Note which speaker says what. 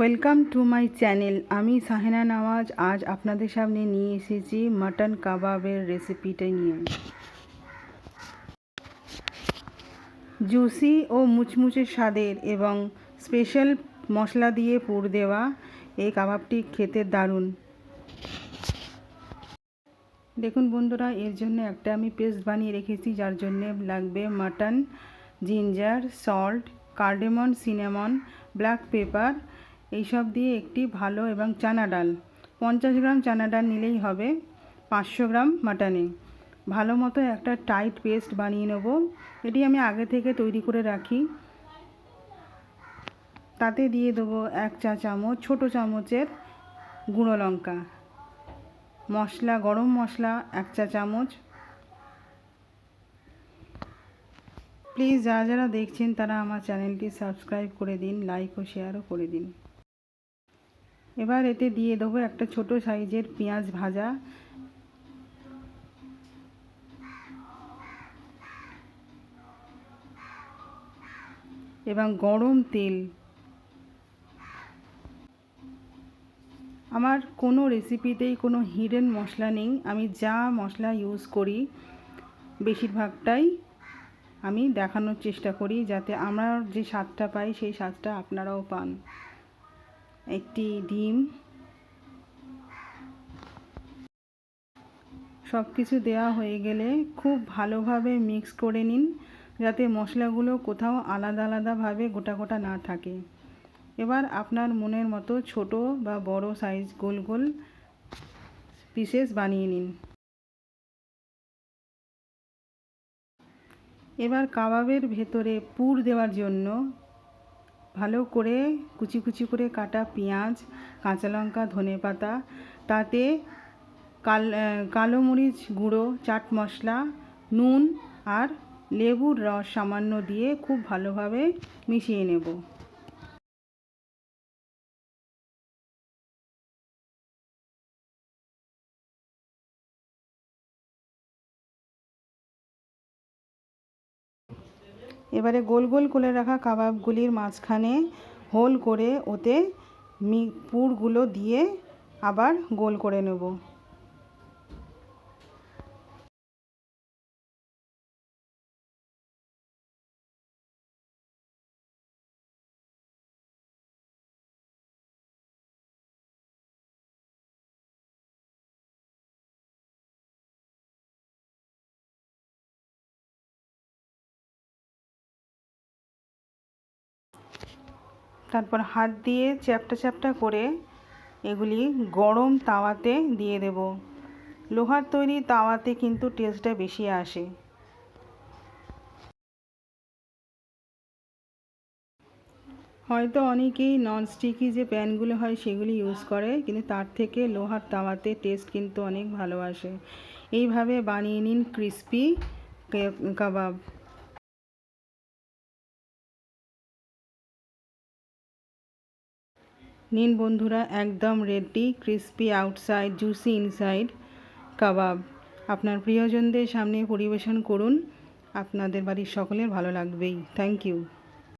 Speaker 1: Welcome to my channel. আমি সাহেনা নওয়াজ আজ আপনাদের সামনে নিয়ে এসেছি মাটন কাবাবের রেসিপিটা নিয়ে। জুসি ও মুচমুচে স্বাদের এবং স্পেশাল মশলা দিয়ে পুর দেওয়া এই কাবাবটি খেতে দারুণ। দেখুন বন্ধুরা, এর জন্য একটা আমি পেস্ট বানিয়ে রেখেছি, যার জন্য লাগবে mutton, ginger, salt, cardamom, cinnamon, black pepper, এইসব দিয়ে একটি ভালো এবং চানা ডাল 50 গ্রাম চানা ডাল নিলেই হবে 500 গ্রাম মাটনে। ভালো মতো একটা টাইট পেস্ট বানিয়ে নেব। এটি আমি আগে থেকে তৈরি করে রাখি। তাতে দিয়ে দেবো 1 চা চামচ ছোটো চামচের গুঁড়ো লঙ্কা, মশলা গরম মশলা 1 চা চামচ। প্লিজ যারা যারা দেখছেন তারা আমার চ্যানেলটি সাবস্ক্রাইব করে দিন, লাইক ও শেয়ারও করে দিন। এবার এতে দিয়ে দেবো একটা ছোট সাইজের পেঁয়াজ ভাজা, এবং গরম তেল। আমার কোনো রেসিপিতেই কোনো হিডেন মশলা নেই। আমি যা মশলা ইউজ করি বেশিরভাগটাই আমি দেখানোর চেষ্টা করি, যাতে আমরা যে স্বাদটা পাই সেই স্বাদটা আপনারাও পান। একটি ডিম, সব কিছু দেওয়া হয়ে গেলে খুব ভালোভাবে মিক্স করে নিন, যাতে মশলাগুলো কোথাও আলাদা আলাদাভাবে গোটা গোটা না থাকে। এবার আপনার মনের মতো ছোট বা বড় সাইজ গোল গোল পিসেস বানিয়ে নিন। এবার কাবাবের ভেতরে পুর দেওয়ার জন্য ভালো করে কুচি কুচি করে কাটা পেঁয়াজ, কাঁচা লঙ্কা, ধনেপাতা, তাতে কালো মরিচ গুঁড়ো, চাট মশলা, নুন আর লেবুর রস সামান্য দিয়ে খুব ভালোভাবে মিশিয়ে নেব। এবারে গোল গোল করে রাখা কাবাবগুলির মাঝখানে হোল করে ওতে পুরগুলো দিয়ে আবার গোল করে নেব। তারপর হাত দিয়ে চ্যাপ্টা চ্যাপ্টা করে এগুলি গরম তাওয়াতে দিয়ে দেব। লোহার তৈরি তাওয়াতে কিন্তু টেস্টটা বেশি আসে। হয়তো অনেকেই ননস্টিকি যে প্যানগুলো হয় সেগুলি ইউজ করে, কিন্তু তার থেকে লোহার তাওয়াতে টেস্ট কিন্তু অনেক ভালো আসে। এইভাবে বানিয়ে নিন ক্রিস্পি কাবাব। নিন বন্ধুরা, একদম ready crispy outside juicy inside কাবাব। আপনার প্রিয়জনদের সামনে পরিবেশন করুন, আপনাদের বাড়ির সকলের ভালো লাগবেই। Thank you.